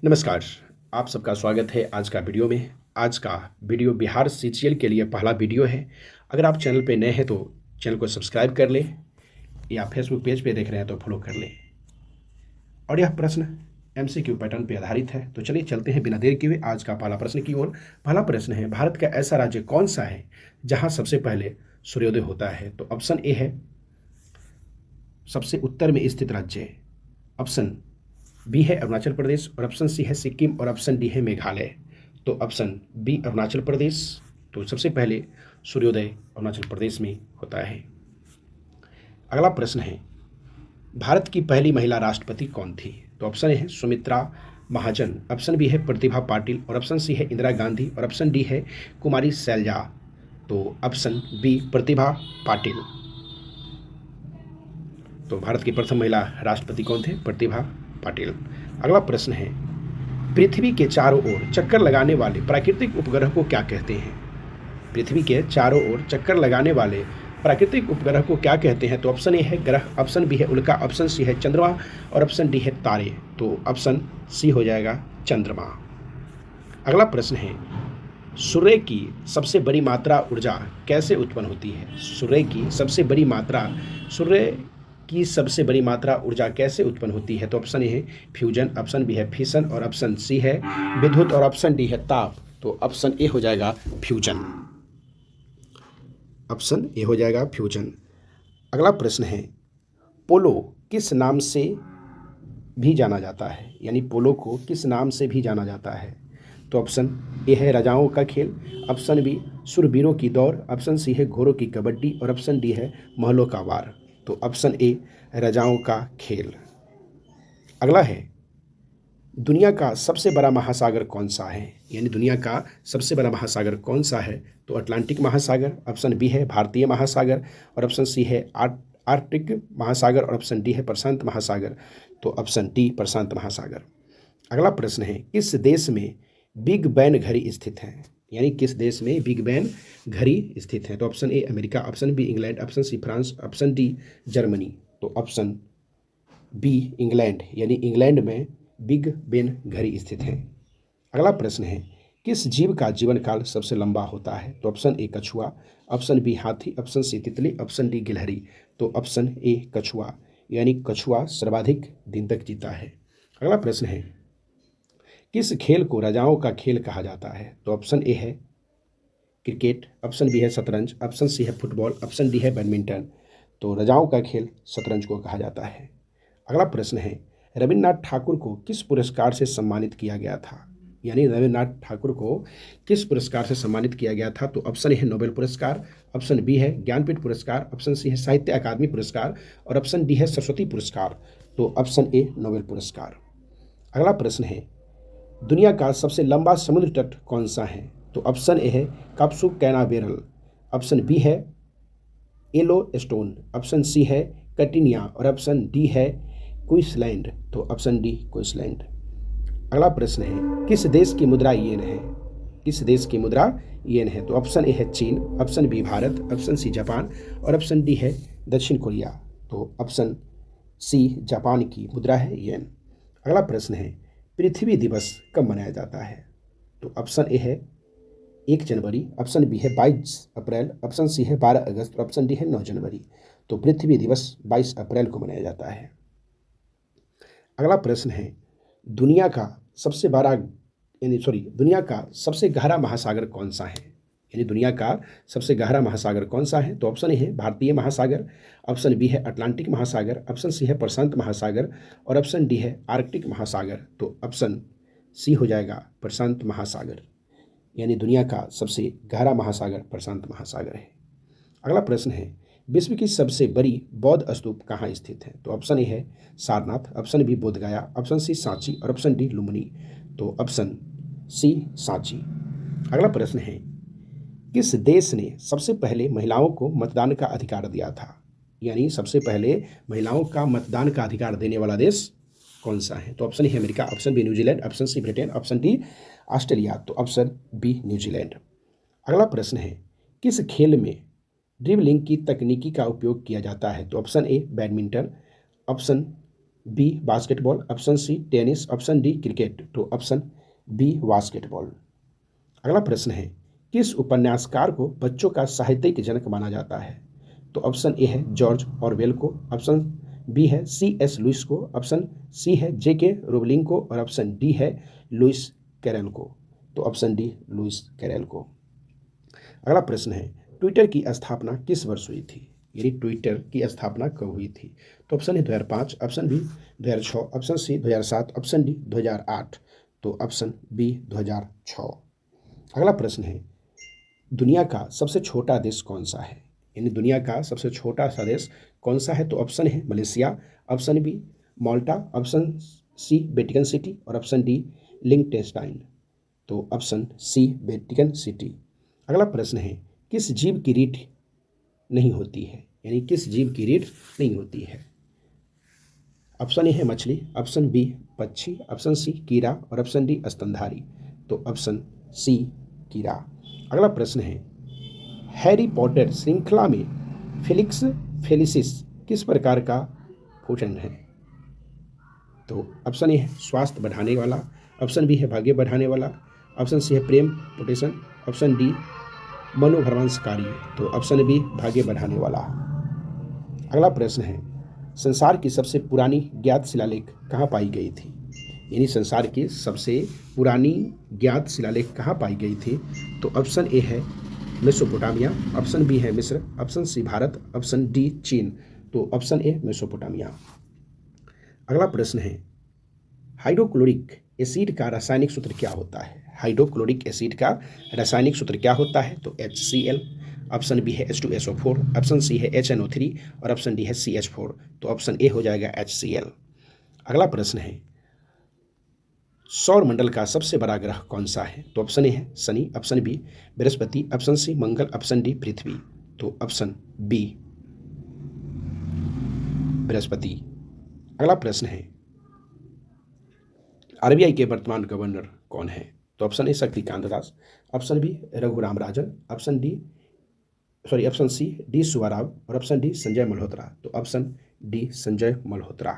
नमस्कार। आप सबका स्वागत है आज का वीडियो में। आज का वीडियो बिहार सीजीएल के लिए पहला वीडियो है। अगर आप चैनल पे नए हैं तो चैनल को सब्सक्राइब कर लें या फेसबुक पेज पे देख रहे हैं तो फॉलो कर लें। और यह प्रश्न एमसीक्यू पैटर्न पे आधारित है। तो चलिए चलते हैं बिना देर किए आज का पहला प्रश्न की ओर। पहला प्रश्न है, भारत का ऐसा राज्य कौन सा है जहाँ सबसे पहले सूर्योदय होता है? तो ऑप्शन ए है सबसे उत्तर में स्थित राज्य, ऑप्शन बी है अरुणाचल प्रदेश, और ऑप्शन सी है सिक्किम, और ऑप्शन डी है मेघालय। तो ऑप्शन बी अरुणाचल प्रदेश। तो सबसे पहले सूर्योदय अरुणाचल प्रदेश में होता है। अगला प्रश्न है, भारत की पहली महिला राष्ट्रपति कौन थी? तो ऑप्शन ए है सुमित्रा महाजन, ऑप्शन बी है प्रतिभा पाटिल, और ऑप्शन सी है इंदिरा गांधी, और ऑप्शन डी है कुमारी शैलजा। तो ऑप्शन बी प्रतिभा पाटिल। तो भारत की प्रथम महिला राष्ट्रपति कौन थे? प्रतिभा पाटिल। अगला प्रश्न है, पृथ्वी के चारों ओर चक्कर लगाने वाले प्राकृतिक उपग्रह को क्या कहते हैं? पृथ्वी के चारों ओर चक्कर लगाने वाले प्राकृतिक उपग्रह को क्या कहते हैं? तो ऑप्शन ए है ग्रह, ऑप्शन बी है उल्का, ऑप्शन सी है चंद्रमा, और ऑप्शन डी है तारे। तो ऑप्शन सी हो जाएगा चंद्रमा। अगला प्रश्न है, सूर्य की सबसे बड़ी मात्रा ऊर्जा कैसे उत्पन्न होती है? सूर्य की सबसे बड़ी मात्रा ऊर्जा कैसे उत्पन्न होती है? तो ऑप्शन ए है फ्यूजन, ऑप्शन बी है फिशन, और ऑप्शन सी है विद्युत, और ऑप्शन डी है ताप। तो ऑप्शन ए हो जाएगा फ्यूजन। ऑप्शन ए हो जाएगा फ्यूजन। अगला प्रश्न है, पोलो किस नाम से भी जाना जाता है? यानी पोलो को किस नाम से भी जाना जाता है? तो ऑप्शन ए है राजाओं का खेल, ऑप्शन बी शूरवीरों की दौड़, ऑप्शन सी है घोड़ों की कबड्डी, और ऑप्शन डी है महलों का वार। तो ऑप्शन ए राजाओं का खेल। अगला है, दुनिया का सबसे बड़ा महासागर कौन सा है? यानी दुनिया का सबसे बड़ा महासागर कौन सा है? तो अटलांटिक महासागर, ऑप्शन बी है भारतीय महासागर, और ऑप्शन सी है आर्कटिक महासागर, और ऑप्शन डी है प्रशांत महासागर। तो ऑप्शन डी प्रशांत महासागर। अगला प्रश्न है, किस देश में बिग बैन घड़ी स्थित है? यानी किस देश में बिग बैन घड़ी स्थित है? तो option A America, option B England, option C France, option D Germany. तो ऑप्शन बी इंग्लैंड, यानी इंग्लैंड में बिग बेन घड़ी स्थित है। अगला प्रश्न है, किस जीव का जीवन काल सबसे लंबा होता है? तो ऑप्शन ए कछुआ, ऑप्शन बी हाथी, ऑप्शन सी तितली, ऑप्शन डी गिलहरी। तो ऑप्शन ए कछुआ, यानी कछुआ सर्वाधिक दिन तक जीता है। अगला प्रश्न है, किस खेल को राजाओं का खेल कहा जाता है? तो ऑप्शन ए है क्रिकेट, ऑप्शन बी है शतरंज, ऑप्शन सी है फुटबॉल, ऑप्शन डी है बैडमिंटन। तो राजाओं का खेल शतरंज को कहा जाता है। अगला प्रश्न है, रविन्द्रनाथ ठाकुर को किस पुरस्कार से सम्मानित किया गया था? यानी रविन्द्रनाथ ठाकुर को किस पुरस्कार से सम्मानित किया गया था? तो ऑप्शन ए है नोबेल पुरस्कार, ऑप्शन बी है ज्ञानपीठ पुरस्कार, ऑप्शन सी है साहित्य अकादमी पुरस्कार, और ऑप्शन डी है सरस्वती पुरस्कार। तो ऑप्शन ए नोबेल पुरस्कार। अगला प्रश्न है, दुनिया का सबसे लंबा समुद्र तट कौन सा है? तो ऑप्शन ए है काप्सू कैनावेरल, ऑप्शन बी है येलो स्टोन, ऑप्शन सी है कटिनिया, और ऑप्शन डी है क्वींसलैंड। तो ऑप्शन डी क्वींसलैंड। अगला प्रश्न है, किस देश की मुद्रा येन है? किस देश की मुद्रा येन है? तो ऑप्शन ए है चीन, option B Bharat, option C Japan, और ऑप्शन डी है दक्षिण कोरिया। तो ऑप्शन सी जापान की मुद्रा है येन। अगला प्रश्न है, पृथ्वी दिवस कब मनाया जाता है? तो ऑप्शन ए है 1 जनवरी, ऑप्शन बी है 22 अप्रैल, ऑप्शन सी है 12 अगस्त, और ऑप्शन डी है 9 जनवरी। तो पृथ्वी दिवस 22 अप्रैल को मनाया जाता है। अगला प्रश्न है, दुनिया का सबसे गहरा महासागर कौन सा है? यानी दुनिया का सबसे गहरा महासागर कौन सा है? तो ऑप्शन ए है भारतीय महासागर, ऑप्शन बी है अटलांटिक महासागर, ऑप्शन सी है प्रशांत महासागर, और ऑप्शन डी है आर्कटिक महासागर। तो ऑप्शन सी हो जाएगा प्रशांत महासागर, यानी दुनिया का सबसे गहरा महासागर प्रशांत महासागर है। अगला प्रश्न है, विश्व की सबसे बड़ी बौद्ध स्तूप कहाँ स्थित है? तो ऑप्शन ए है Sarnath, option B Bodhgaya, option C Sanchi, और ऑप्शन डी लुम्बिनी। तो ऑप्शन सी सांची। अगला प्रश्न है, किस देश ने सबसे पहले महिलाओं को मतदान का अधिकार दिया था? यानी सबसे पहले महिलाओं का मतदान का अधिकार देने वाला देश कौन सा है? तो ऑप्शन ए है America, option B New Zealand, option C Britain, option D Australia. तो ऑप्शन बी न्यूजीलैंड। अगला प्रश्न है, किस खेल में ड्रिबलिंग की तकनीकी का उपयोग किया जाता है? तो option A badminton, option B basketball, option C tennis, option D cricket. तो ऑप्शन बी बास्केटबॉल। अगला प्रश्न है, किस उपन्यासकार को बच्चों का साहित्यिक जनक माना जाता है? तो ऑप्शन ए है जॉर्ज ऑरवेल को, ऑप्शन बी है सी एस लुइस को, ऑप्शन सी है जे के रोवलिंग को और ऑप्शन डी है लुइस कैरल को। तो ऑप्शन डी लुइस कैरल को। अगला प्रश्न है, ट्विटर की स्थापना किस वर्ष हुई थी? यानी ट्विटर की स्थापना कब हुई थी? तो ऑप्शन है 2005, option B 2006, option C 2007, option D 2008। तो ऑप्शन बी 2006। अगला प्रश्न है, दुनिया का सबसे छोटा देश कौन सा है? यानी दुनिया का सबसे छोटा सा देश कौन सा है? तो ऑप्शन है मलेशिया, ऑप्शन बी माल्टा, ऑप्शन सी वेटिकन सिटी और ऑप्शन डी लिंक्टेनस्टाइन। तो ऑप्शन सी वेटिकन सिटी। अगला प्रश्न है, किस जीव की रीढ़ नहीं होती है? यानी किस जीव की रीढ़ नहीं होती है? ऑप्शन ए है मछली, ऑप्शन बी पक्षी, ऑप्शन सी कीड़ा और ऑप्शन डी स्तनधारी। तो ऑप्शन सी कीड़ा। अगला प्रश्न है, हैरी पॉटर श्रृंखला में फेलिक्स फेलिसिस किस प्रकार का भोजन है? तो ऑप्शन ए है स्वास्थ्य बढ़ाने वाला, ऑप्शन बी है भाग्य बढ़ाने वाला, ऑप्शन सी है प्रेम पोटेशन, ऑप्शन डी मनोभ्रंशकारी। तो ऑप्शन बी भाग्य बढ़ाने वाला। अगला प्रश्न है, संसार की सबसे पुरानी ज्ञात शिलालेख कहाँ पाई गई थी? यानी संसार की सबसे पुरानी ज्ञात शिलालेख कहाँ पाई गई थी? तो ऑप्शन ए है मेसोपोटामिया, ऑप्शन बी है मिस्र, option C Bharat, option D चीन। तो ऑप्शन ए मेसोपोटामिया। अगला प्रश्न है, हाइड्रोक्लोरिक एसिड का रासायनिक सूत्र क्या होता है? हाइड्रोक्लोरिक एसिड का रासायनिक सूत्र क्या होता है? तो HCl, ऑप्शन बी है H2SO4, ऑप्शन सी है HNO3 और ऑप्शन डी है CH4। तो ऑप्शन ए हो जाएगा HCl। अगला प्रश्न है, सौर मंडल का सबसे बड़ा ग्रह कौन सा है? तो ऑप्शन ए है Shani, option B Brihaspati, option C Mangal, option D Prithvi. तो ऑप्शन बी बृहस्पति। अगला प्रश्न है, RBI के वर्तमान गवर्नर कौन है? तो option A Shaktikanta Das, option B Raghuram Rajan, option C D Subbarao और ऑप्शन डी संजय मल्होत्रा। तो ऑप्शन डी संजय मल्होत्रा।